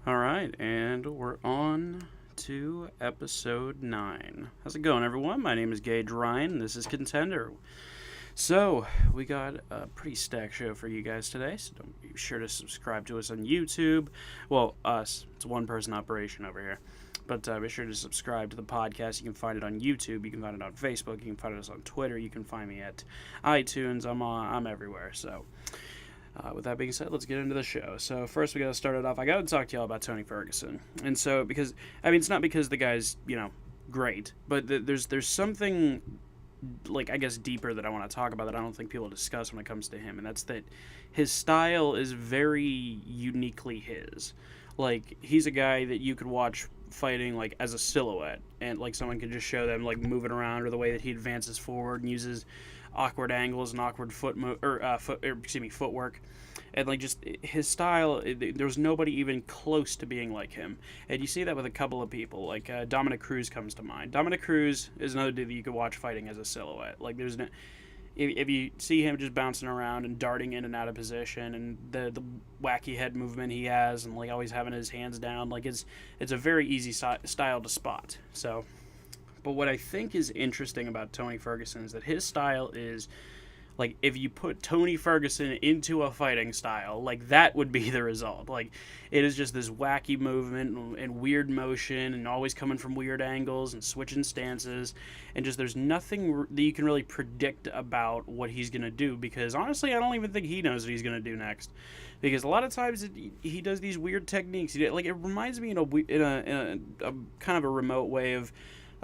All right, and we're on to episode 9. How's it going, everyone? My name is Gage Ryan. This is Contender. So, we got a pretty stacked show for you guys today, so don't be sure to subscribe to us on YouTube. Well, us. It's a one-person operation over here. But be sure to subscribe to the podcast. You can find it on YouTube. You can find it on Facebook. You can find us on Twitter. You can find me at iTunes. I'm everywhere, so... with that being said, let's get into the show. So first, we got to start it off. I got to talk to y'all about Tony Ferguson, and so because it's not because the guy's great, but there's something like I guess deeper that I want to talk about that I don't think people discuss when it comes to him, and that's that his style is very uniquely his. Like he's a guy that you could watch fighting like as a silhouette, and like someone could just show them like moving around or the way that he advances forward and uses awkward angles and awkward footwork, and like just his style. There's nobody even close to being like him, and you see that with a couple of people. Like Dominic Cruz comes to mind. Dominic Cruz is another dude that you could watch fighting as a silhouette. Like there's no, if you see him just bouncing around and darting in and out of position, and the wacky head movement he has, and like always having his hands down, like it's a very easy style to spot. So. But what I think is interesting about Tony Ferguson is that his style is like if you put Tony Ferguson into a fighting style, like that would be the result. Like it is just this wacky movement and weird motion and always coming from weird angles and switching stances, and just there's nothing that you can really predict about what he's going to do, because honestly I don't even think he knows what he's going to do next. Because a lot of times he does these weird techniques. Like it reminds me in a kind of a remote way of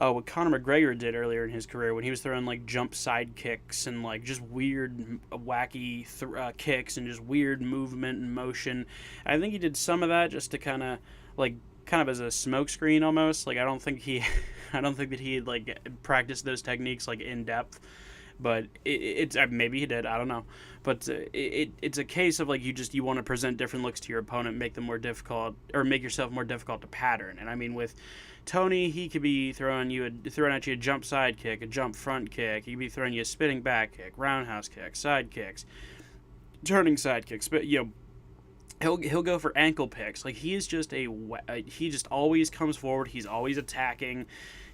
what Conor McGregor did earlier in his career when he was throwing like jump side kicks and like just weird, wacky kicks and just weird movement and motion. I think he did some of that just to kind of as a smokescreen almost. Like I don't think that he had like practiced those techniques like in depth. But it's maybe he did. I don't know. But it's a case of like you want to present different looks to your opponent, make them more difficult, or make yourself more difficult to pattern. And I mean with Tony, he could be throwing at you a jump side kick, a jump front kick. He could be throwing you a spinning back kick, roundhouse kick, side kicks, turning side kicks. But he'll go for ankle picks. Like he just always comes forward. He's always attacking.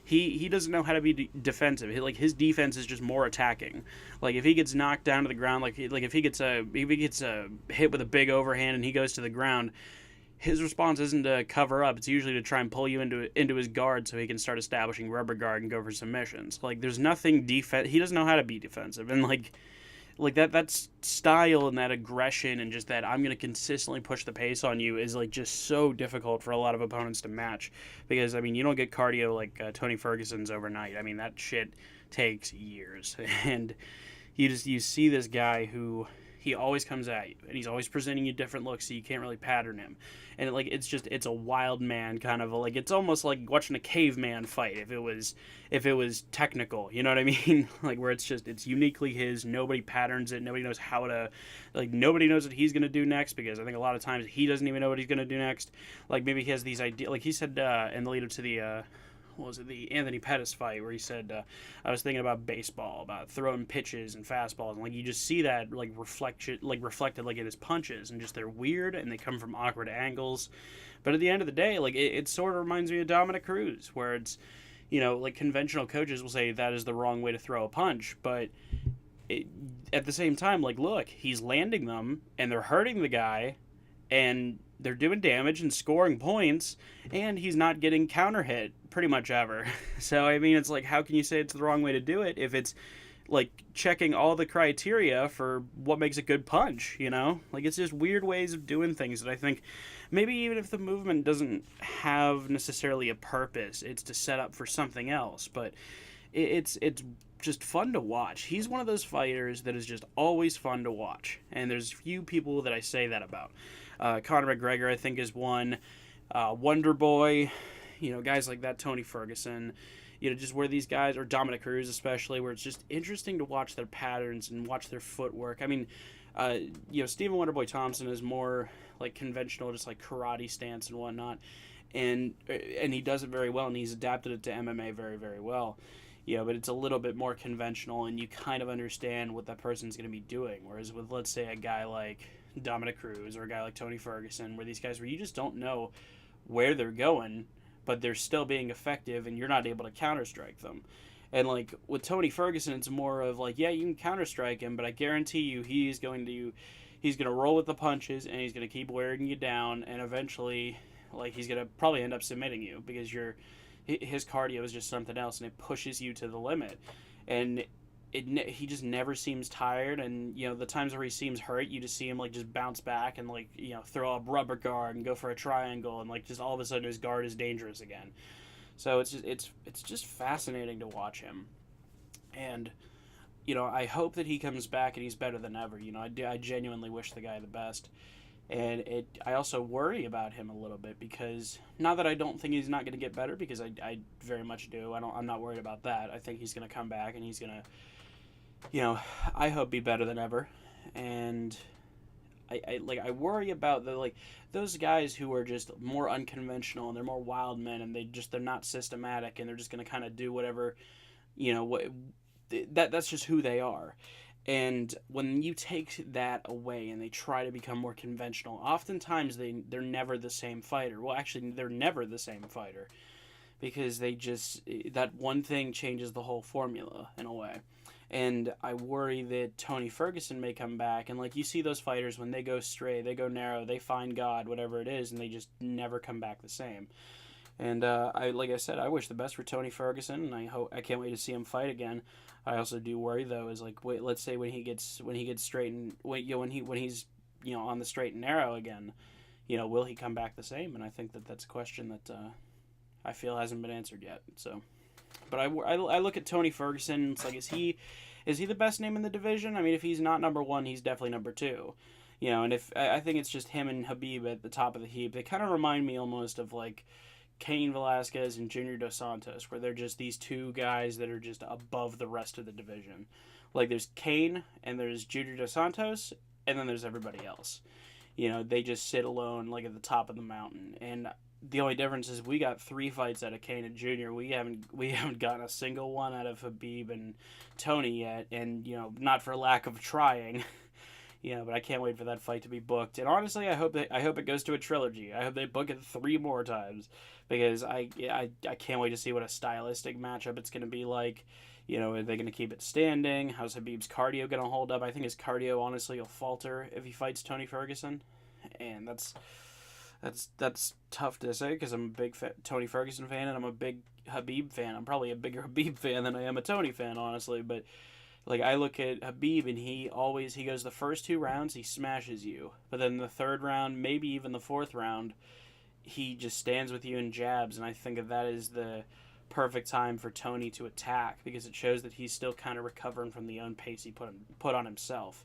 He doesn't know how to be defensive. His defense is just more attacking. Like if he gets knocked down to the ground, like if he gets a hit with a big overhand and he goes to the ground, his response isn't to cover up. It's usually to try and pull you into his guard so he can start establishing rubber guard and go for submissions. Like there's nothing defense. He doesn't know how to be defensive, and like that style and that aggression and just that I'm going to consistently push the pace on you is like just so difficult for a lot of opponents to match, because I mean you don't get cardio like Tony Ferguson's overnight. I mean that shit takes years, and you see this guy who he always comes at you and he's always presenting you different looks so you can't really pattern him, and it's a wild man kind of like, it's almost like watching a caveman fight if it was technical, you know what I mean? Like where it's uniquely his. Nobody patterns it. Nobody knows how to, like nobody knows what he's gonna do next, because I think a lot of times he doesn't even know what he's gonna do next. Like maybe he has these ideas, like he said in the lead up to the what was it, the Anthony Pettis fight, where he said, I was thinking about baseball, about throwing pitches and fastballs, and like you just see that reflected like in his punches, and just they're weird and they come from awkward angles. But at the end of the day, like it sort of reminds me of Dominic Cruz, where it's like conventional coaches will say that is the wrong way to throw a punch, but at the same time, like look, he's landing them and they're hurting the guy, and they're doing damage and scoring points, and he's not getting counter hit pretty much ever. So I mean, it's like, how can you say it's the wrong way to do it if it's like checking all the criteria for what makes a good punch? Like it's just weird ways of doing things that I think maybe even if the movement doesn't have necessarily a purpose, it's to set up for something else. But it's just fun to watch. He's one of those fighters that is just always fun to watch, and there's few people that I say that about. Conor McGregor, I think, is one. Wonder Boy, guys like that, Tony Ferguson, just where these guys, or Dominic Cruz especially, where it's just interesting to watch their patterns and watch their footwork. I mean, Stephen Wonderboy Thompson is more like conventional, just like karate stance and whatnot, and he does it very well, and he's adapted it to MMA very, very well. But it's a little bit more conventional, and you kind of understand what that person's going to be doing. Whereas with, let's say, a guy like Dominic Cruz or a guy like Tony Ferguson, where these guys where you just don't know where they're going, but they're still being effective, and you're not able to counter-strike them. And like with Tony Ferguson, it's more of like, yeah, you can counter-strike him, but I guarantee you he's going to roll with the punches, and he's going to keep wearing you down, and eventually, like, he's going to probably end up submitting you because his cardio is just something else, and it pushes you to the limit. And he just never seems tired, and the times where he seems hurt, you just see him like just bounce back and like throw up rubber guard and go for a triangle, and like just all of a sudden his guard is dangerous again. So it's just fascinating to watch him, and I hope that he comes back and he's better than ever. I genuinely wish the guy the best, and I also worry about him a little bit because not that I don't think he's not going to get better, because I very much do. I'm not worried about that. I think he's going to come back and he's going to. I hope be better than ever, and I worry about those guys who are just more unconventional and they're more wild men, and they're not systematic, and they're just going to kind of do whatever, that's just who they are. And when you take that away and they try to become more conventional, oftentimes they're never the same fighter. Well, actually, they're never the same fighter, because that one thing changes the whole formula in a way. And I worry that Tony Ferguson may come back, and like you see those fighters, when they go straight, they go narrow, they find God, whatever it is, and they just never come back the same. And like I said, I wish the best for Tony Ferguson, and I can't wait to see him fight again. I also do worry though, is like, wait, let's say when he gets straight and when he's on the straight and narrow again, will he come back the same? And I think that's a question that I feel hasn't been answered yet. So. But I look at Tony Ferguson. It's like, is he the best name in the division? I mean, if he's not number one, he's definitely number two. And if I think it's just him and Khabib at the top of the heap. They kind of remind me almost of like Cain Velasquez and Junior Dos Santos, where they're just these two guys that are just above the rest of the division. Like there's Cain and there's Junior Dos Santos, and then there's everybody else. They just sit alone like at the top of the mountain. And the only difference is we got 3 fights out of Cain and Junior. We haven't gotten a single one out of Khabib and Tony yet, and not for lack of trying. But I can't wait for that fight to be booked. And honestly, I hope it goes to a trilogy. I hope they book it 3 more times, because I can't wait to see what a stylistic matchup it's going to be like. Are they going to keep it standing? How's Khabib's cardio going to hold up? I think his cardio honestly will falter if he fights Tony Ferguson, and that's tough to say, because I'm a big Tony Ferguson fan, and I'm a big Khabib fan. I'm probably a bigger Khabib fan than I am a Tony fan, honestly. But like, I look at Khabib, and he goes the first 2 rounds, he smashes you, but then the 3rd round, maybe even the 4th round, he just stands with you and jabs. And I think that is the perfect time for Tony to attack, because it shows that he's still kind of recovering from the own pace he put on himself.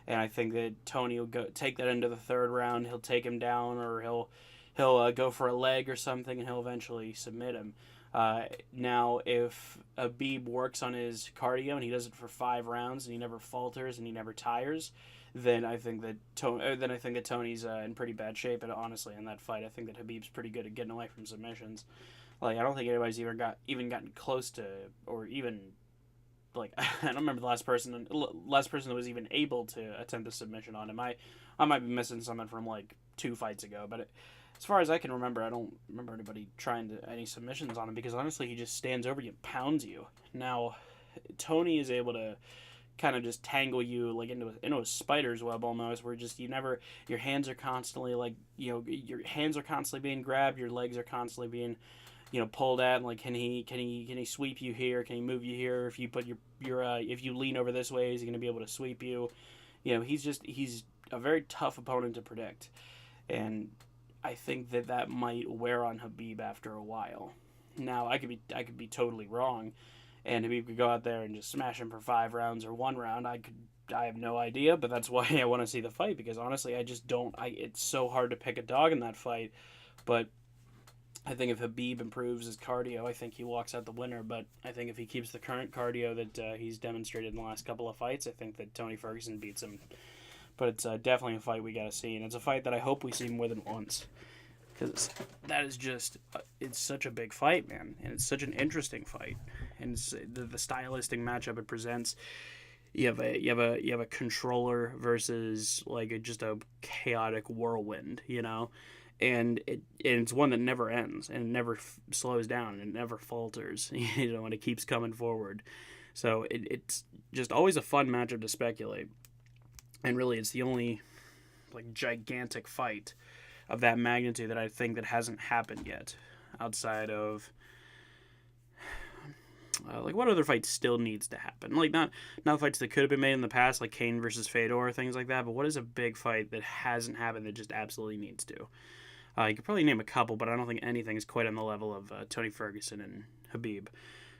And I think that Tony will take that into the 3rd round. He'll take him down, or he'll go for a leg or something, and he'll eventually submit him. Now, if Khabib works on his cardio and he does it for 5 rounds and he never falters and he never tires, then I think that Tony's in pretty bad shape. And honestly, in that fight, I think that Khabib's pretty good at getting away from submissions. Like, I don't think anybody's even gotten close to, or even. Like, I don't remember the last person that was even able to attempt a submission on him. I might be missing something from like 2 fights ago, but as far as I can remember, I don't remember anybody trying any submissions on him, because honestly, he just stands over you and pounds you. Now, Tony is able to kind of just tangle you like into a spider's web almost, where just your hands are constantly your hands are constantly being grabbed, your legs are constantly being pulled at, and like, can he sweep you here? Can he move you here? If you put if you lean over this way, is he going to be able to sweep you? He's a very tough opponent to predict, and I think that might wear on Khabib after a while. Now, I could be totally wrong, and Khabib could go out there and just smash him for 5 rounds or 1 round. I have no idea, but that's why I want to see the fight, because honestly, I just don't. It's so hard to pick a dog in that fight, but I think if Khabib improves his cardio, I think he walks out the winner. But I think if he keeps the current cardio that he's demonstrated in the last couple of fights, I think that Tony Ferguson beats him. But it's definitely a fight we got to see, and it's a fight that I hope we see more than once, because that is just it's such a big fight, man, and it's such an interesting fight, and it's, the stylistic matchup it presents you have a controller versus like just a chaotic whirlwind, and it's one that never ends and never slows down and never falters, and it keeps coming forward. So it's just always a fun matchup to speculate, and really it's the only like gigantic fight of that magnitude that I think that hasn't happened yet, outside of like what other fight still needs to happen? Like not fights that could have been made in the past, like Kane versus Fedor, things like that. But what is a big fight that hasn't happened that just absolutely needs to? You could probably name a couple, but I don't think anything is quite on the level of Tony Ferguson and Habib.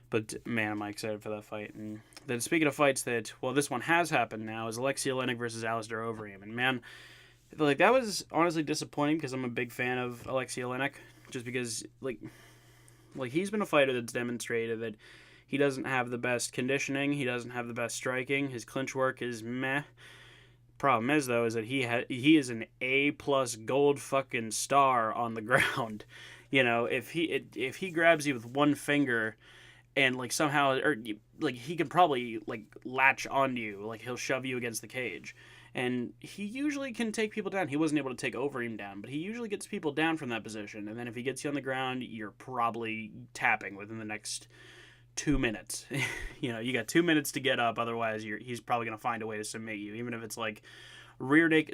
But man, am I excited for that fight. And then speaking of fights that, well, this one has happened now, is Alexei Oleinik versus Alistair Overeem. And man, like that was honestly disappointing because I'm a big fan of Alexei Oleinik, just because like he's been a fighter that's demonstrated that he doesn't have the best conditioning, he doesn't have the best striking, his clinch work is meh. Problem is though is that he is an A+ gold fucking star on the ground. If he grabs you with one finger and like somehow or like he can probably like latch onto you, like he'll shove you against the cage. And he usually can take people down. He wasn't able to take Overeem down, but he usually gets people down from that position. And then if he gets you on the ground, you're probably tapping within the next 2 minutes. You got 2 minutes to get up. Otherwise, he's probably going to find a way to submit you, even if it's like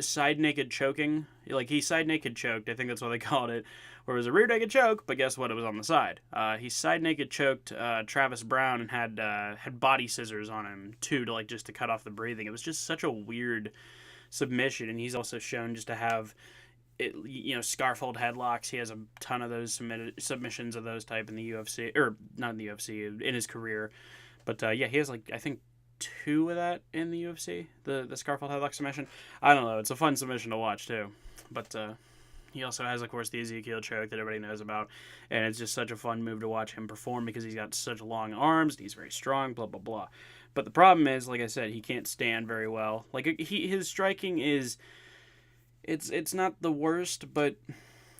side naked choking. Like he side naked choked. I think that's what they called it. Where it was a rear naked choke, but guess what? It was on the side. He side naked choked Travis Brown and had body scissors on him too to like just to cut off the breathing. It was just such a weird submission, and he's also shown just to have scarf hold headlocks. He has a ton of those submissions of those type in the UFC, or not in the UFC, in his career. But yeah, he has like I think 2 of that in the UFC. The scarf hold headlock submission. I don't know. It's a fun submission to watch too. But he also has, of course, the Ezekiel choke that everybody knows about, and it's just such a fun move to watch him perform because he's got such long arms and he's very strong. Blah blah blah. But the problem is, like I said, he can't stand very well. Like his striking is. It's not the worst, but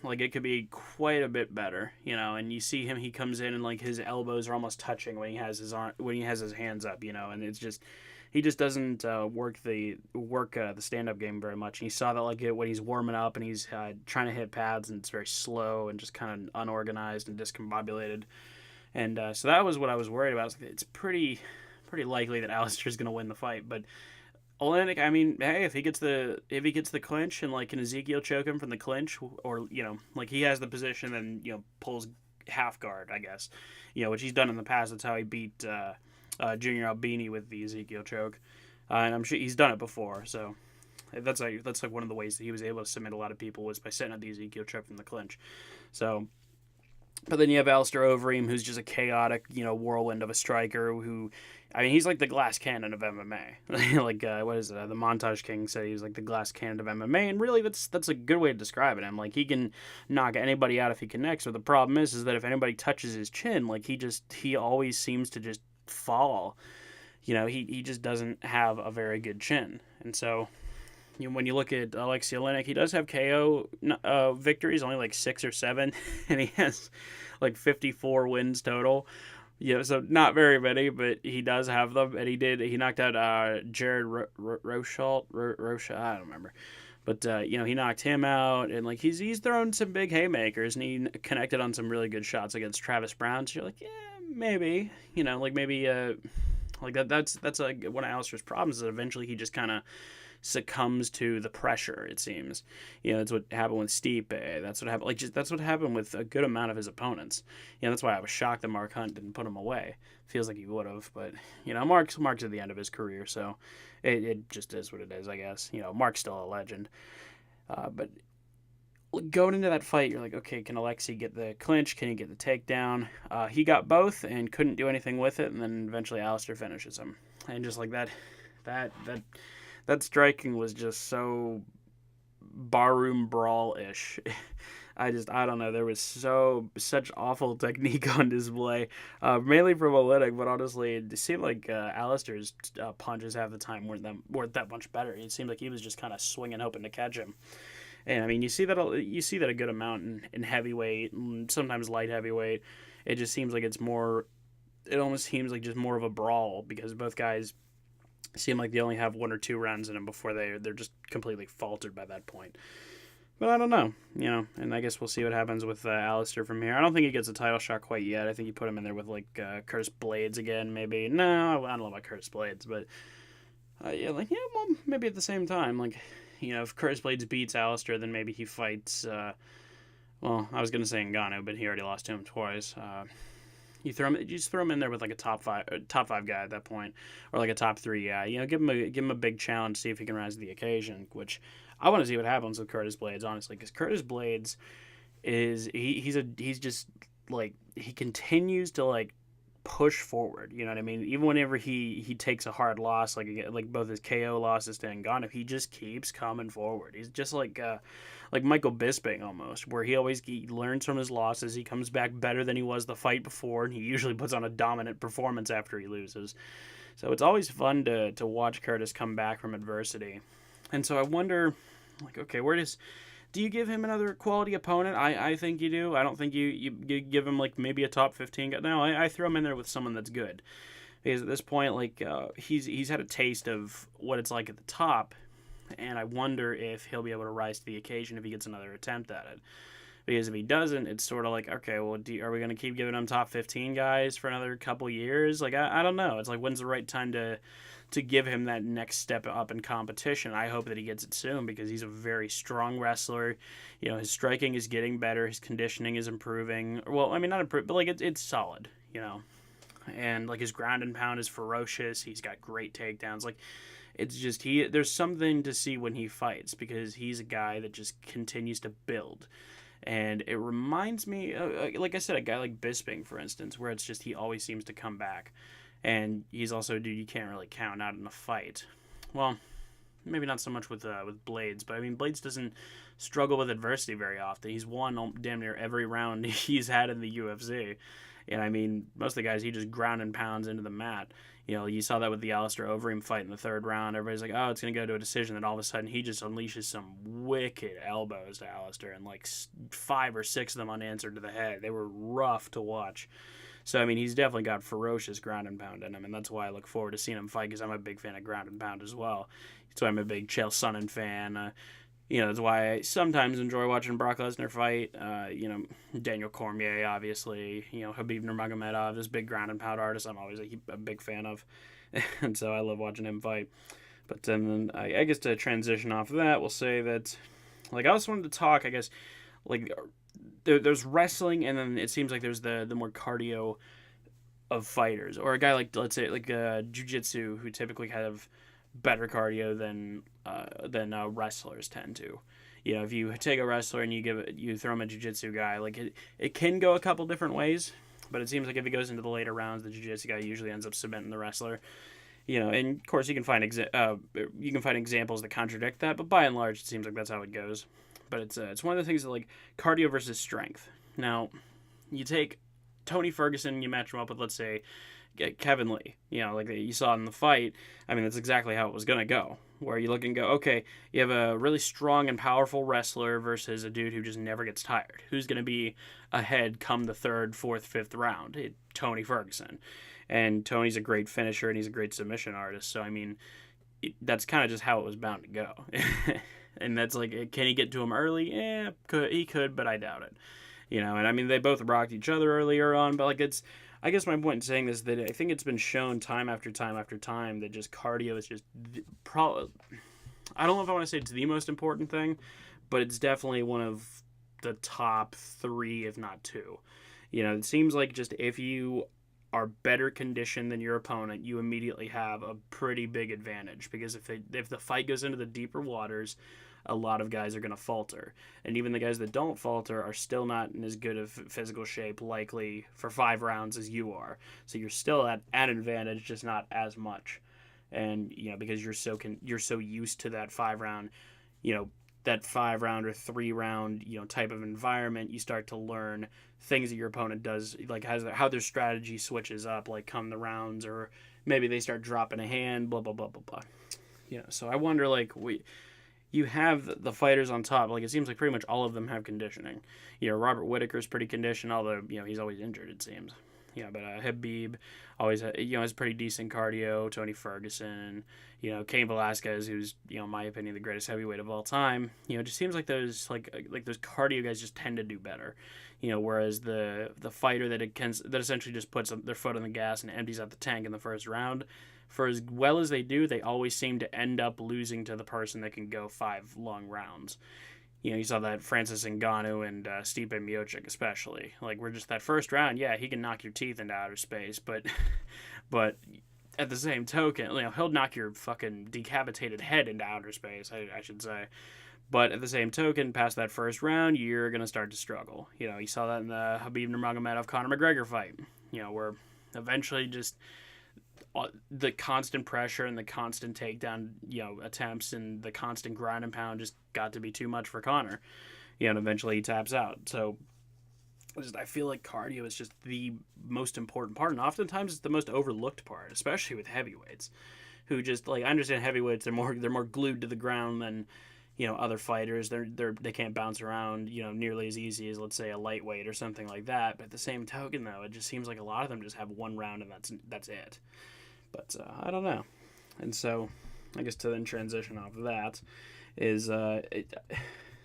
like it could be quite a bit better, And you see him; he comes in and like his elbows are almost touching when he has his hands up, And it's just he just doesn't work the stand up game very much. And you saw that like when he's warming up and he's trying to hit pads and it's very slow and just kind of unorganized and discombobulated. And so that was what I was worried about. It's pretty likely that Alistair's going to win the fight, but. Oleinik, I mean, hey, if he gets the clinch and like can Ezekiel choke him from the clinch, or like he has the position and pulls half guard, I guess, which he's done in the past. That's how he beat Junior Albini with the Ezekiel choke, and I'm sure he's done it before. So that's like one of the ways that he was able to submit a lot of people was by setting up the Ezekiel choke from the clinch. So. But then you have Alistair Overeem, who's just a chaotic, whirlwind of a striker who, I mean, he's like the glass cannon of MMA. Like, what is it? The Montage King said he was like the glass cannon of MMA, and really that's a good way of describing him. Like, he can knock anybody out if he connects, but the problem is that if anybody touches his chin, like, he always seems to just fall. He just doesn't have a very good chin. And so, when you look at Alexei Oleinik, he does have KO victories, only like 6 or 7, and he has like 54 wins total. So not very many, but he does have them, and he knocked out Jared Rosholt, I don't remember, but he knocked him out, and like he's thrown some big haymakers, and he connected on some really good shots against Travis Brown. So you're like, yeah, maybe, like that's like one of Alistair's problems is that eventually he just kind of succumbs to the pressure, it seems. That's what happened with Stipe. That's what happened. That's what happened with a good amount of his opponents. That's why I was shocked that Mark Hunt didn't put him away. Feels like he would have, but Mark's at the end of his career, so it just is what it is, I guess. Mark's still a legend. But going into that fight, you're like, okay, can Alexei get the clinch? Can he get the takedown? He got both and couldn't do anything with it, and then eventually Alistair finishes him. And just like that striking was just so barroom brawl-ish. I don't know. There was such awful technique on display, mainly from Oleinik, but honestly, it seemed like Alistair's punches half the time weren't that much better. It seemed like he was just kind of swinging, hoping to catch him. And I mean, you see that a good amount in heavyweight, and sometimes light heavyweight. It just seems like it almost seems like just more of a brawl because both guys seem like they only have 1 or 2 rounds in them before they're just completely faltered by that point. But I don't know, and I guess we'll see what happens with Alistair from here. I don't think he gets a title shot quite yet. I think you put him in there with, like, Curtis Blades again, maybe. No, I don't know about Curtis Blades, but, well, maybe at the same time. Like, if Curtis Blades beats Alistair, then maybe he fights, well, I was going to say Ngannou, but he already lost to him twice. You just throw him in there with, like, a top five guy at that point, or like a top 3 guy. Give him a big challenge, see if he can rise to the occasion. Which I want to see what happens with Curtis Blades, honestly, because Curtis Blades he's just like, he continues to, like, push forward. You know what I mean? Even whenever he takes a hard loss, like both his KO losses to Ngannou, he just keeps coming forward. He's just like Michael Bisping almost, where he learns from his losses. He comes back better than he was the fight before, and he usually puts on a dominant performance after he loses. So it's always fun to watch Curtis come back from adversity. And so I wonder, like, okay, do you give him another quality opponent? I think you do. I don't think you give him, like, maybe a top 15 guy. No, I throw him in there with someone that's good. Because at this point, like, he's had a taste of what it's like at the top, and I wonder if he'll be able to rise to the occasion if he gets another attempt at it. Because if he doesn't, it's sort of like, okay, well, are we going to keep giving him top 15 guys for another couple years? Like, I don't know. It's like, when's the right time to give him that next step up in competition? I hope that he gets it soon, because he's a very strong wrestler. His striking is getting better. His conditioning is improving. Well, I mean, not improved, but, like, it's solid, And, like, his ground and pound is ferocious. He's got great takedowns. Like, it's just, there's something to see when he fights, because he's a guy that just continues to build. And it reminds me, like I said, a guy like Bisping, for instance, where it's just he always seems to come back. And he's also a dude you can't really count out in a fight. Well, maybe not so much with Blades, but I mean, Blades doesn't struggle with adversity very often. He's won damn near every round he's had in the UFC. And I mean, most of the guys, he just ground and pounds into the mat. You saw that with the Alistair Overeem fight in the 3rd round. Everybody's like, oh, it's going to go to a decision. Then all of a sudden, he just unleashes some wicked elbows to Alistair, and like 5 or 6 of them unanswered to the head. They were rough to watch. So, I mean, he's definitely got ferocious ground and pound in him, and that's why I look forward to seeing him fight, because I'm a big fan of ground and pound as well. That's why I'm a big Chael Sonnen fan. That's why I sometimes enjoy watching Brock Lesnar fight. Daniel Cormier, obviously. Khabib Nurmagomedov, this big ground and pound artist I'm always a big fan of. And so I love watching him fight. But then I guess to transition off of that, we'll say that, like, I also wanted to talk, I guess, like, there's wrestling, and then it seems like there's the more cardio of fighters. Or a guy like, let's say, like jiu-jitsu, who typically have better cardio than wrestlers tend to. If you take a wrestler and you throw him a jiu-jitsu guy, like, it can go a couple different ways, but it seems like if it goes into the later rounds, the jiu-jitsu guy usually ends up submitting the wrestler. And of course you can find examples that contradict that, but by and large it seems like that's how it goes. But it's one of the things that, like, cardio versus strength. Now, you take Tony Ferguson, you match him up with, let's say, Kevin Lee, like you saw in the fight. I mean, that's exactly how it was going to go, where you look and go, okay, you have a really strong and powerful wrestler versus a dude who just never gets tired. Who's going to be ahead come the 3rd, 4th, 5th round? Tony Ferguson. And Tony's a great finisher, and he's a great submission artist. So, I mean, that's kind of just how it was bound to go. And that's like, can he get to him early? He could, but I doubt it. And I mean, they both rocked each other earlier on, but, like, I guess my point in saying this is that I think it's been shown time after time after time that just cardio is just I don't know if I want to say it's the most important thing, but it's definitely one of the top 3, if not 2. It seems like just if you are better conditioned than your opponent, you immediately have a pretty big advantage, because if the fight goes into the deeper waters, a lot of guys are going to falter. And even the guys that don't falter are still not in as good of physical shape, likely, for 5 rounds as you are. So you're still at an advantage, just not as much. And, because you're so used to that 5-round, that 5-round or 3-round, type of environment, you start to learn things that your opponent does, like how their strategy switches up, like come the rounds, or maybe they start dropping a hand, blah, blah, blah, blah, blah. So I wonder, like, you have the fighters on top. Like, it seems like pretty much all of them have conditioning. Robert Whittaker's pretty conditioned, although, he's always injured, it seems. But Habib always, has pretty decent cardio. Tony Ferguson, Cain Velasquez, who's, in my opinion, the greatest heavyweight of all time. It just seems like those those cardio guys just tend to do better. Whereas the fighter that essentially just puts their foot on the gas and empties out the tank in the first round, for as well as they do, they always seem to end up losing to the person that can go 5 long rounds. You saw that Francis Ngannou and Stipe Miocic especially. Like, we're just that first round, yeah, he can knock your teeth into outer space, but at the same token, he'll knock your fucking decapitated head into outer space, I should say. But at the same token, past that first round, you're going to start to struggle. You saw that in the Khabib Nurmagomedov-Conor McGregor fight, where eventually just the constant pressure and the constant takedown, attempts and the constant grind and pound just got to be too much for Conor. And eventually he taps out. So I feel like cardio is just the most important part, and oftentimes it's the most overlooked part, especially with heavyweights, who just, I understand heavyweights, they're more glued to the ground than other fighters. They can't bounce around nearly as easy as, let's say, a lightweight or something like that. But at the same token, though, it just seems like a lot of them just have one round and that's it. But I don't know. And so I guess to then transition off of that is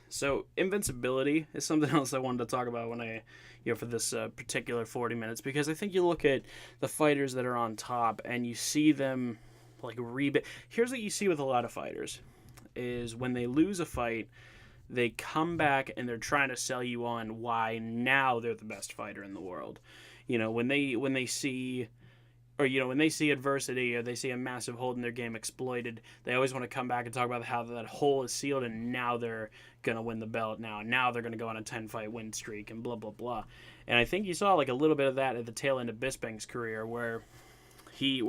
so Invincibility is something else I wanted to talk about when I for this particular 40 minutes, because I think you look at the fighters that are on top and you see them here's what you see with a lot of fighters is when they lose a fight, they come back and they're trying to sell you on why now they're the best fighter in the world. When they see, or when they see adversity or they see a massive hole in their game exploited, they always want to come back and talk about how that hole is sealed and now they're going to win the belt now they're going to go on a 10-fight win streak and blah blah blah. And I think you saw a little bit of that at the tail end of Bisping's career he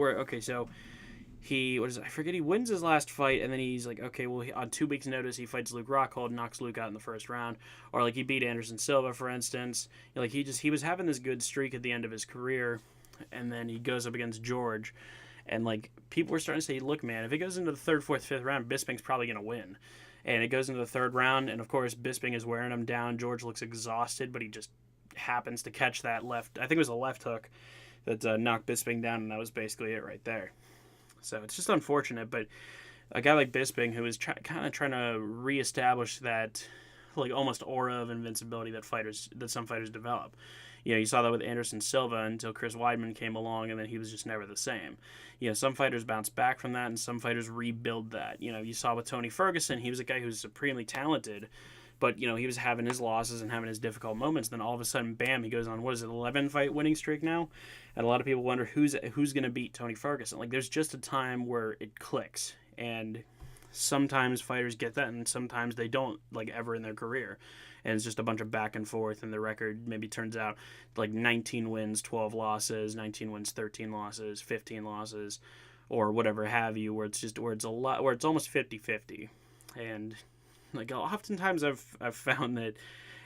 wins his last fight, and then he's like, okay, well, on 2 weeks' notice, he fights Luke Rockhold, knocks Luke out in the first round, or he beat Anderson Silva, for instance. He was having this good streak at the end of his career, and then he goes up against George, and people were starting to say, look, man, if it goes into the 3rd, 4th, 5th round, Bisping's probably gonna win. And it goes into the 3rd round, and of course, Bisping is wearing him down. George looks exhausted, but he just happens to catch that left. I think it was a left hook that knocked Bisping down, and that was basically it right there. So it's just unfortunate, but a guy like Bisping, who is kind of trying to reestablish that almost aura of invincibility that some fighters develop. You saw that with Anderson Silva until Chris Weidman came along, and then he was just never the same. Some fighters bounce back from that, and some fighters rebuild that. You saw with Tony Ferguson, he was a guy who was supremely talented, but he was having his losses and having his difficult moments. Then all of a sudden, bam, he goes on 11-fight winning streak now, and a lot of people wonder who's going to beat Tony Ferguson. There's just a time where it clicks, and sometimes fighters get that, and sometimes they don't, ever in their career. And it's just a bunch of back and forth, and the record maybe turns out 19 wins, 12 losses, 19 wins, 13 losses, 15 losses, or whatever have you, where it's almost 50-50. And oftentimes I've found that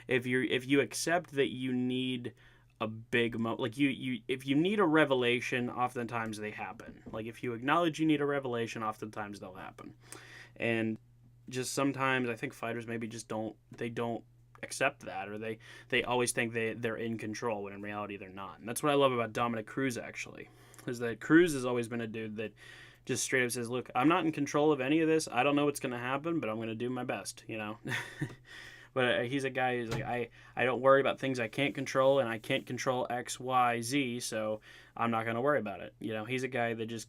if you accept that you need a big if you need a revelation, oftentimes they happen. If you acknowledge you need a revelation, oftentimes they'll happen. And just sometimes I think fighters maybe just don't accept that, or they always think they're in control when in reality they're not. And that's what I love about Dominic Cruz, actually, is that Cruz has always been a dude that just straight up says, look, I'm not in control of any of this. I don't know what's going to happen, but I'm going to do my best, But he's a guy who's I don't worry about things I can't control, and I can't control X, Y, Z, so I'm not going to worry about it. He's a guy that just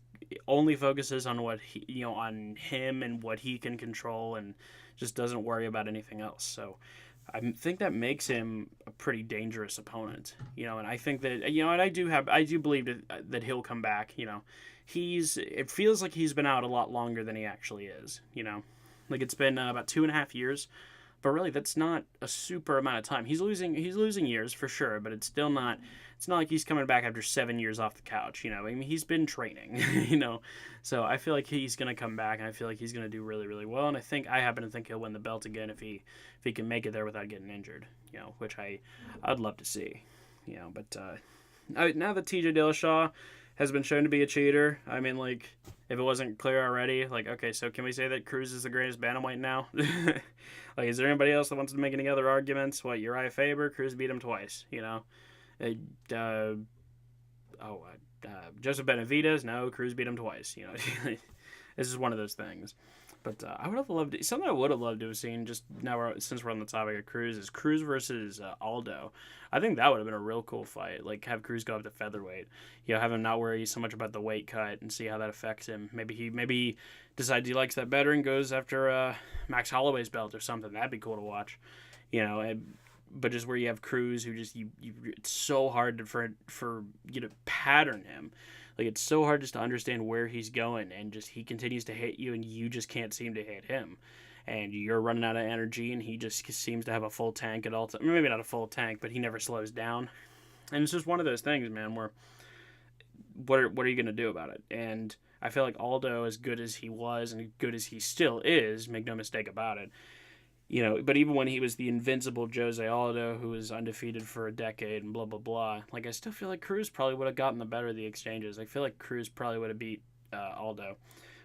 only focuses on what on him and what he can control, and just doesn't worry about anything else. So I think that makes him a pretty dangerous opponent, and I think that, and I do believe that he'll come back. It feels like he's been out a lot longer than he actually is. It's been about 2.5 years. But really, that's not a super amount of time. He's losing years for sure, but it's still not. It's not like he's coming back after 7 years off the couch. He's been training. So I feel like he's gonna come back, and I feel like he's gonna do really, really well. And I happen to think he'll win the belt again if he can make it there without getting injured. Which I'd love to see. But now that T.J. Dillashaw has been shown to be a cheater, if it wasn't clear already, okay, so can we say that Cruz is the greatest bantamweight now? Is there anybody else that wants to make any other arguments? Uriah Faber, Cruz beat him twice, Joseph Benavidez, no, Cruz beat him twice. This is one of those things. But I would have loved something I would have loved to have seen. Just now, since we're on the topic of Cruz, is Cruz versus Aldo. I think that would have been a real cool fight. Like have Cruz go up to featherweight, have him not worry so much about the weight cut and see how that affects him. Maybe he decides he likes that better and goes after Max Holloway's belt or something. That'd be cool to watch. But just where you have Cruz, who just it's so hard for you to pattern him. Like it's so hard just to understand where he's going, and just he continues to hit you, and you just can't seem to hit him, and you're running out of energy, and he just seems to have a full tank at all times. Maybe not a full tank, but he never slows down, and it's just one of those things, man. Where what are you gonna do about it? And I feel like Aldo, as good as he was and good as he still is, make no mistake about it. But even when he was the invincible Jose Aldo, who was undefeated for a decade and blah, blah, blah, like, I still feel like Cruz probably would have gotten the better of the exchanges. I feel like Cruz probably would have beat Aldo.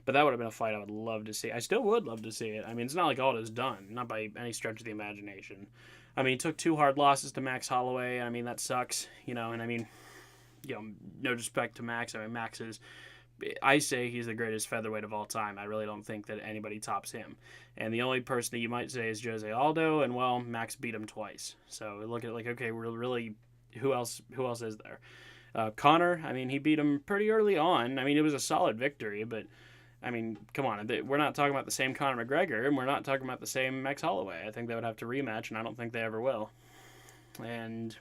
But that would have been a fight I would love to see. I still would love to see it. I mean, it's not like Aldo's done, not by any stretch of the imagination. I mean, he took 2 hard losses to Max Holloway. I mean, that sucks, and I mean, no disrespect to Max. I mean, Max is... I say he's the greatest featherweight of all time. I really don't think that anybody tops him. And the only person that you might say is Jose Aldo, and well, Max beat him twice. So look at it like, okay, we're really, who else is there? Conor, I mean, he beat him pretty early on. I mean, it was a solid victory, but I mean, come on, we're not talking about the same Conor McGregor, and we're not talking about the same Max Holloway. I think they would have to rematch, and I don't think they ever will. And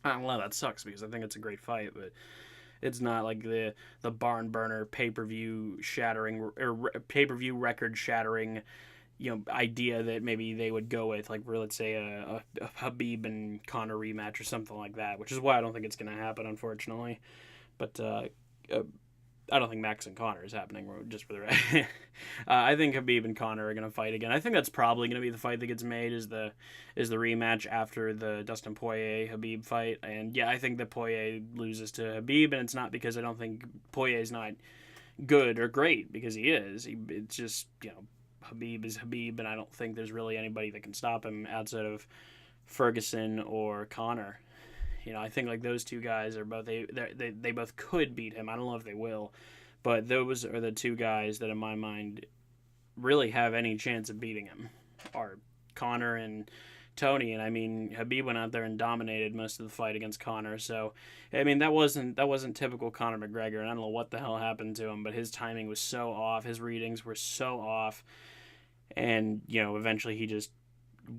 I don't know, that sucks because I think it's a great fight, but it's not like the barn burner pay-per-view shattering or pay-per-view record shattering, idea that maybe they would go with, like, let's say a Khabib and Conor rematch or something like that, which is why I don't think it's going to happen, unfortunately. But I don't think Max and Conor is happening, just for the record. I think Khabib and Conor are going to fight again. I think that's probably going to be the fight that gets made, is the rematch after the Dustin Poirier-Khabib fight. And yeah, I think that Poirier loses to Khabib, and it's not because I don't think Poirier's not good or great, because he is. It's just, Khabib is Khabib, and I don't think there's really anybody that can stop him outside of Ferguson or Conor. I think like those two guys are both they both could beat him. I don't know if they will, but those are the two guys that in my mind really have any chance of beating him, are Conor and Tony. And I mean, Khabib went out there and dominated most of the fight against Conor. So I mean, that wasn't typical Conor McGregor, and I don't know what the hell happened to him, but his timing was so off, his readings were so off, and eventually he just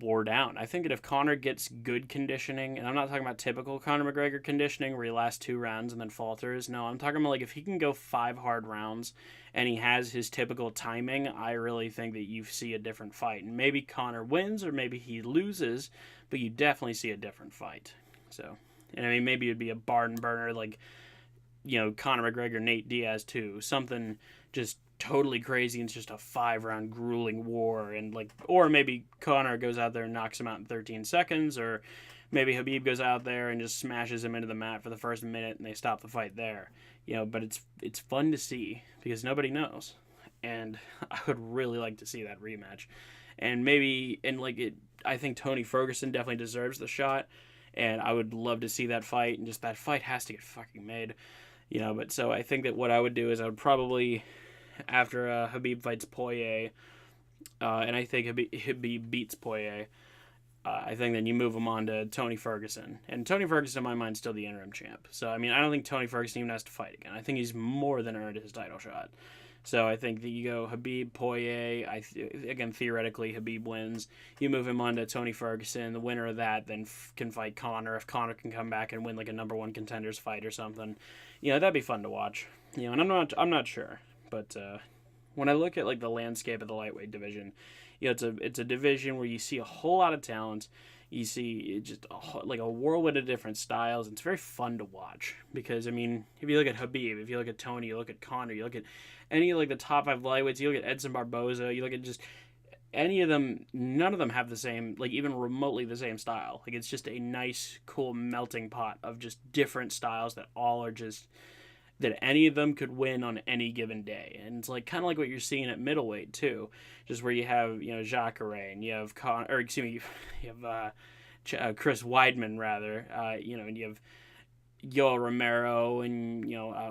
wore down. I think that if Conor gets good conditioning, and I'm not talking about typical Conor McGregor conditioning where he lasts 2 rounds and then falters. No, I'm talking about like if he can go 5 hard rounds and he has his typical timing, I really think that you see a different fight. And maybe Conor wins or maybe he loses, but you definitely see a different fight. So, and I mean, maybe it'd be a barn burner like, Conor McGregor, Nate Diaz too. Something just totally crazy, and it's just a 5-round grueling war, and or maybe Conor goes out there and knocks him out in 13 seconds, or maybe Khabib goes out there and just smashes him into the mat for the first minute and they stop the fight there. But it's fun to see because nobody knows, and I would really like to see that rematch. And maybe I think Tony Ferguson definitely deserves the shot, and I would love to see that fight, and just that fight has to get fucking made. But so I think that what I would do is I would probably, after Khabib fights Poirier, and I think Khabib beats Poirier, I think then you move him on to Tony Ferguson. And Tony Ferguson, in my mind, is still the interim champ. So, I mean, I don't think Tony Ferguson even has to fight again. I think he's more than earned his title shot. So I think that you go Khabib, Poirier. Again, theoretically, Khabib wins. You move him on to Tony Ferguson. The winner of that then can fight Conor. If Conor can come back and win like a number 1 contenders fight or something, that'd be fun to watch. And I'm not sure. But when I look at like the landscape of the lightweight division, it's a division where you see a whole lot of talent. You see just a whirlwind of different styles. It's very fun to watch because, I mean, if you look at Khabib, if you look at Tony, you look at Conor, you look at any of like the top 5 lightweights, you look at Edson Barboza, you look at just any of them, none of them have the same, like even remotely the same style. Like it's just a nice, cool melting pot of just different styles that all are just, that any of them could win on any given day. And it's like kind of like what you're seeing at middleweight too, just where you have, Jacare, and you have you have Chris Weidman rather, and you have Yoel Romero and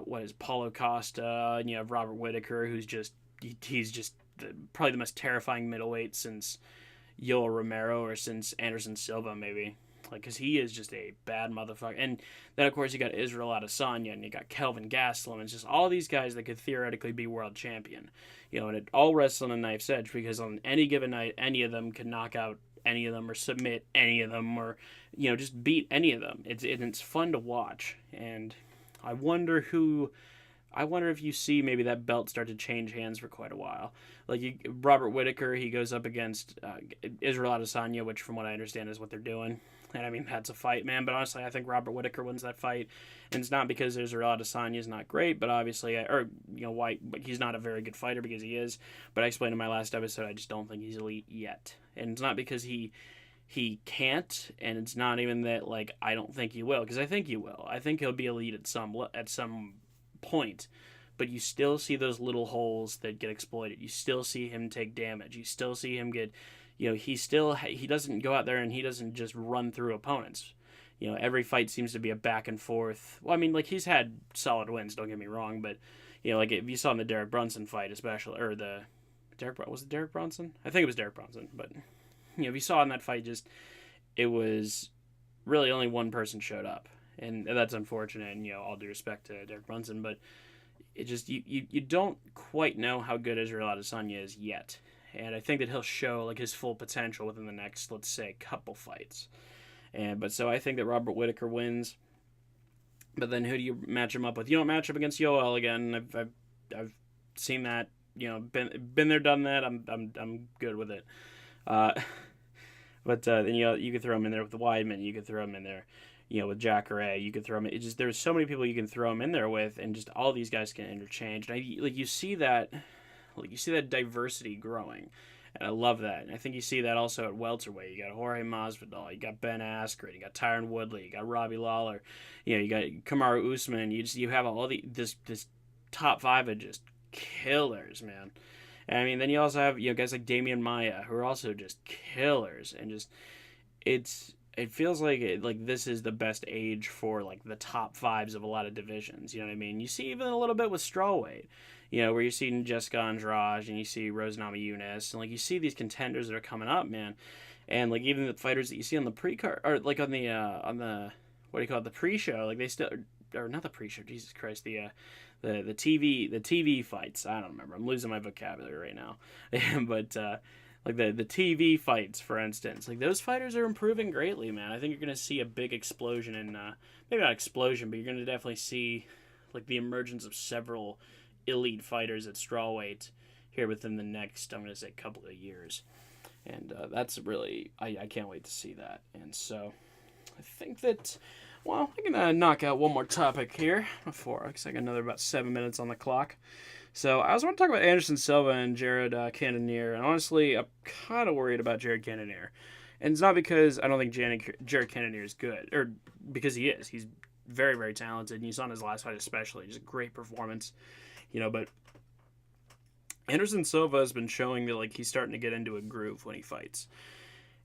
what is Paulo Costa, and you have Robert Whitaker, who's he's just probably the most terrifying middleweight since Yoel Romero or since Anderson Silva maybe. Like, because he is just a bad motherfucker. And then, of course, you got Israel Adesanya, and you got Kelvin Gastelum. It's just all these guys that could theoretically be world champion. And it all rests on a knife's edge, because on any given night, any of them can knock out any of them or submit any of them or, just beat any of them. It's fun to watch. And I wonder if you see maybe that belt start to change hands for quite a while. Like Robert Whitaker, he goes up against Israel Adesanya, which from what I understand is what they're doing. And I mean, that's a fight, man. But honestly, I think Robert Whitaker wins that fight. And it's not because Israel Adesanya is not great, but obviously, why he's not a very good fighter, because he is. But I explained in my last episode, I just don't think he's elite yet. And it's not because he can't, and it's not even that, like, I don't think he will, because I think he will. I think he'll be elite at some point. But you still see those little holes that get exploited. You still see him take damage. You still see him get, he doesn't go out there and he doesn't just run through opponents. Every fight seems to be a back and forth. Well, I mean, like, he's had solid wins, don't get me wrong, but, like, if you saw in the Derek Brunson fight, especially, or was it Derek Brunson? I think it was Derek Brunson, but, if you saw in that fight, it was really only one person showed up. And that's unfortunate, and, all due respect to Derek Brunson, but it just, you don't quite know how good Israel Adesanya is yet. And I think that he'll show, like, his full potential within the next, let's say, couple fights. But so I think that Robert Whitaker wins. But then who do you match him up with? You don't match up against Yoel again. I've seen that. Been there, done that. I'm good with it. But then you could throw him in there with the Weidman. You could throw him in there, with Jacare. You could throw him. There's so many people you can throw him in there with, and just all these guys can interchange. And you see that diversity growing. And I love that. And I think you see that also at welterweight. You got Jorge Masvidal, you got Ben Askren, you got Tyron Woodley, you got Robbie Lawler, you got Kamaru Usman. You have all this top five of just killers, man. And I mean, then you also have guys like Damian Maia, who are also just killers, and just it feels like this is the best age for, like, the top fives of a lot of divisions. You know what I mean? You see even a little bit with strawweight. Where you see Jessica Andrade and you see Rose Namajunas, and, like, you see these contenders that are coming up, man. And, like, even the fighters that you see on the pre-card, or, like, on the what do you call it, the pre-show, like, they still, or not the pre-show, Jesus Christ, the TV fights. I don't remember. I'm losing my vocabulary right now. But like the TV fights, for instance, like, those fighters are improving greatly, man. I think you're going to see a big explosion in, maybe not explosion, but you're going to definitely see, like, the emergence of several elite fighters at strawweight here within the next, I'm going to say, couple of years. And that's really, I can't wait to see that. And so I think that, well, I'm going to knock out one more topic here because I got another about 7 minutes on the clock. So I also want to talk about Anderson Silva and Jared Cannonier. And honestly, I'm kind of worried about Jared Cannonier. And it's not because I don't think Jared Cannonier is good, or because he is. He's very, very talented. And you saw in his last fight especially, just a great performance. But Anderson Silva has been showing that, like, he's starting to get into a groove when he fights.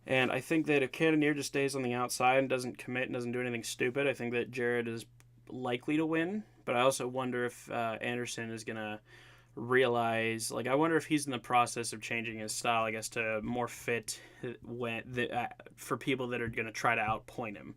And I think that if Cannonier just stays on the outside and doesn't commit and doesn't do anything stupid, I think that Jared is likely to win. But I also wonder if Anderson is going to realize, like, I wonder if he's in the process of changing his style, I guess, to more fit for people that are going to try to outpoint him.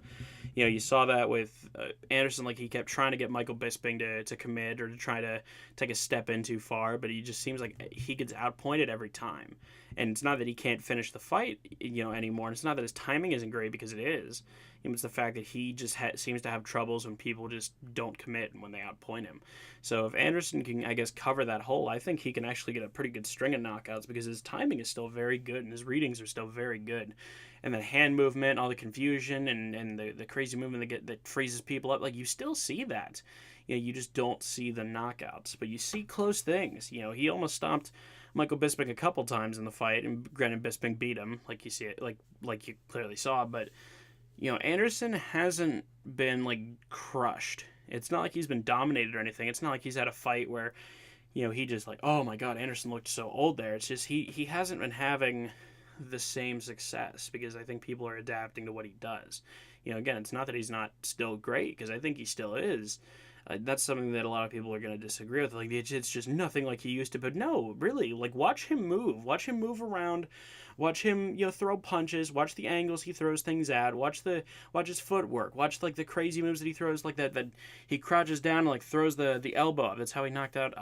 You saw that with Anderson, like, he kept trying to get Michael Bisping to commit or to try to take a step in too far, but he just seems like he gets outpointed every time. And it's not that he can't finish the fight, anymore. And it's not that his timing isn't great, because it is. It's the fact that he just seems to have troubles when people just don't commit and when they outpoint him. So if Anderson can, I guess, cover that hole, I think he can actually get a pretty good string of knockouts, because his timing is still very good and his readings are still very good. And the hand movement, all the confusion, and the crazy movement that freezes people up, like, you still see that. You just don't see the knockouts, but you see close things. He almost stopped Michael Bisping a couple times in the fight, and granted Bisping beat him, like you see it, like you clearly saw, but Anderson hasn't been, like, crushed. It's not like he's been dominated or anything. It's not like he's had a fight where, he just, like, oh my god, Anderson looked so old there. It's just he hasn't been having the same success, because I think people are adapting to what he does. Again, it's not that he's not still great, because I think he still is. That's something that a lot of people are going to disagree with. Like, it's just nothing like he used to. But no, really, like, watch him move around, watch him, throw punches, watch the angles he throws things at, watch his footwork, watch like the crazy moves that he throws, like that he crouches down and like throws the elbow up. That's how he knocked out.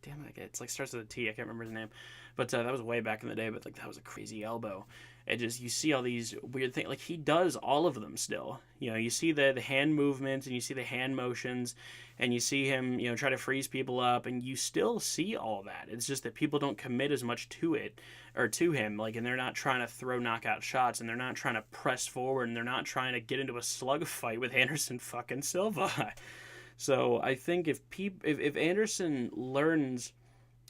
Damn it, it's like starts with a T. I can't remember his name, but that was way back in the day. But like that was a crazy elbow. It just, you see all these weird things. Like, he does all of them still. You see the hand movements, and you see the hand motions, and you see him, try to freeze people up, and you still see all that. It's just that people don't commit as much to it, or to him, like, and they're not trying to throw knockout shots, and they're not trying to press forward, and they're not trying to get into a slug fight with Anderson fucking Silva. So I think if Anderson learns,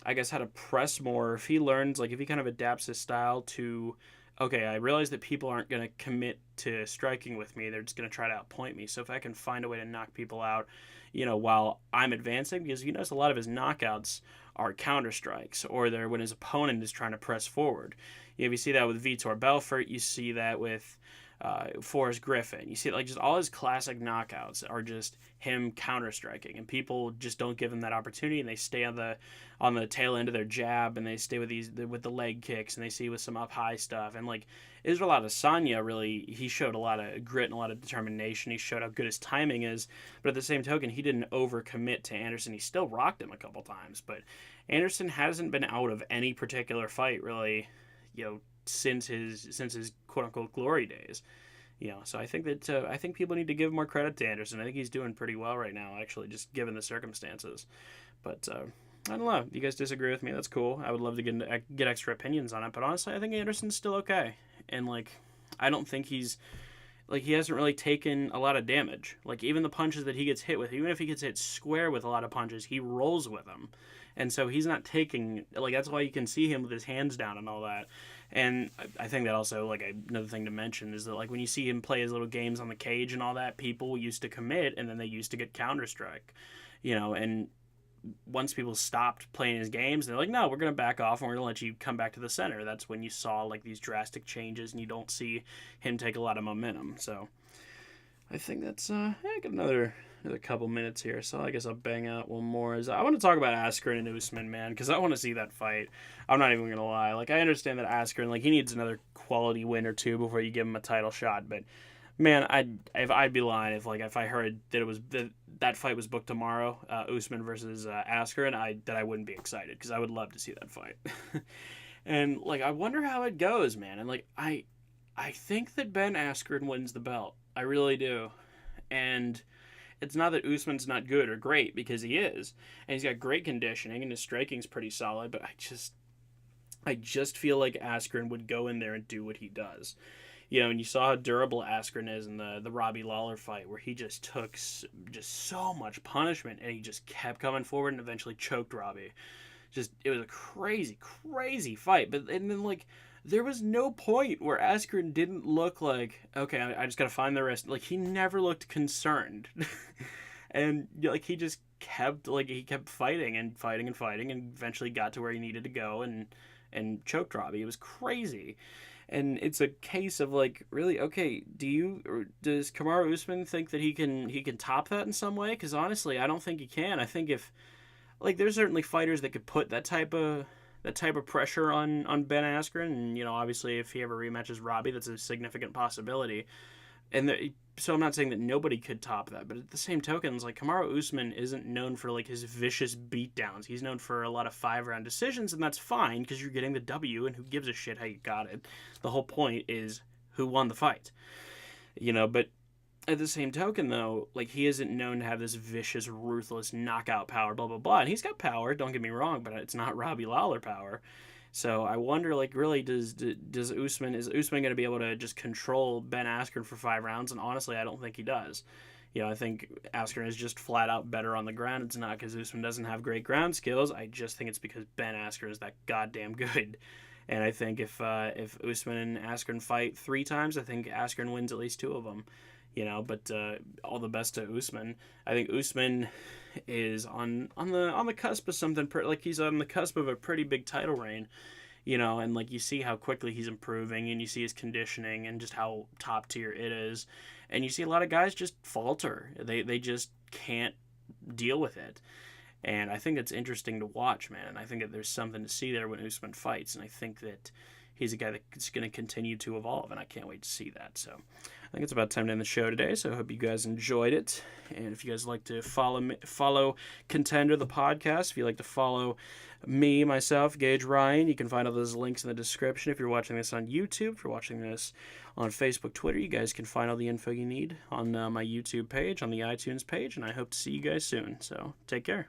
I guess, how to press more, if he learns, like, if he kind of adapts his style to, okay, I realize that people aren't going to commit to striking with me. They're just going to try to outpoint me. So if I can find a way to knock people out, while I'm advancing, because you notice a lot of his knockouts are counter strikes, or they're when his opponent is trying to press forward. You see that with Vitor Belfort. You see that with Forrest Griffin. You see, like, just all his classic knockouts are just him counter striking, and people just don't give him that opportunity, and they stay on the tail end of their jab, and they stay with the leg kicks, and they see with some up high stuff. And like Israel Adesanya, really, he showed a lot of grit and a lot of determination. He showed how good his timing is, but at the same token, he didn't overcommit to Anderson. He still rocked him a couple times, but Anderson hasn't been out of any particular fight really, since his quote unquote glory days. So I think that I think people need to give more credit to Anderson. I think he's doing pretty well right now, actually, just given the circumstances. But I don't know. If you guys disagree with me, that's cool. I would love to get extra opinions on it. But honestly, I think Anderson's still okay. And like, I don't think he hasn't really taken a lot of damage. Like, even the punches that he gets hit with, even if he gets hit square with a lot of punches, he rolls with them. And so he's not taking, like, that's why you can see him with his hands down and all that. And I think that also, like, another thing to mention is that, like, when you see him play his little games on the cage and all that, people used to commit, and then they used to get counter-strike, and once people stopped playing his games, they're like, no, we're going to back off, and we're going to let you come back to the center. That's when you saw, like, these drastic changes, and you don't see him take a lot of momentum. So I think that's, I got another couple minutes here, so I guess I'll bang out one more. I want to talk about Askren and Usman, man, because I want to see that fight. I'm not even going to lie. Like, I understand that Askren, like, he needs another quality win or two before you give him a title shot, but man, I'd be lying if I heard that that fight was booked tomorrow, Usman versus Askren, that I wouldn't be excited, because I would love to see that fight. And like, I wonder how it goes, man. And like, I think that Ben Askren wins the belt. I really do. And it's not that Usman's not good or great, because he is, and he's got great conditioning, and his striking's pretty solid. But I just feel like Askren would go in there and do what he does. And you saw how durable Askren is in the Robbie Lawler fight, where he just took just so much punishment, and he just kept coming forward and eventually choked Robbie. It was a crazy, crazy fight. And then, like, there was no point where Askren didn't look like, okay, I just got to find the rest. Like, he never looked concerned. And, like, he just kept fighting and fighting and fighting, and eventually got to where he needed to go and choked Robbie. It was crazy. And it's a case of, like, really, okay, does Kamaru Usman think that he can top that in some way? Because honestly, I don't think he can. I think there's certainly fighters that could put that type of pressure on Ben Askren, and obviously if he ever rematches Robbie, that's a significant possibility. And so I'm not saying that nobody could top that, but at the same token, it's like Kamaru Usman isn't known for like his vicious beatdowns. He's known for a lot of 5-round decisions, and that's fine because you're getting the W, and who gives a shit how you got it. The whole point is who won the fight, But at the same token, though, like, he isn't known to have this vicious, ruthless knockout power, blah blah blah. And he's got power, don't get me wrong, but it's not Robbie Lawler power. So I wonder, like, really, is Usman going to be able to just control Ben Askren for 5 rounds? And honestly, I don't think he does. I think Askren is just flat out better on the ground. It's not because Usman doesn't have great ground skills. I just think it's because Ben Askren is that goddamn good. And I think if Usman and Askren fight 3 times, I think Askren wins at least 2 of them. But all the best to Usman. I think Usman is on the cusp of something, like, he's on the cusp of a pretty big title reign, and like, you see how quickly he's improving, and you see his conditioning and just how top tier it is. And you see a lot of guys just falter. They just can't deal with it. And I think it's interesting to watch, man. And I think that there's something to see there when Usman fights. And I think that he's a guy that's going to continue to evolve, and I can't wait to see that. So I think it's about time to end the show today, so I hope you guys enjoyed it. And if you guys like to follow Contender, the podcast, if you like to follow me, myself, Gage Ryan, you can find all those links in the description. If you're watching this on YouTube, if you're watching this on Facebook, Twitter, you guys can find all the info you need on my YouTube page, on the iTunes page, and I hope to see you guys soon. So take care.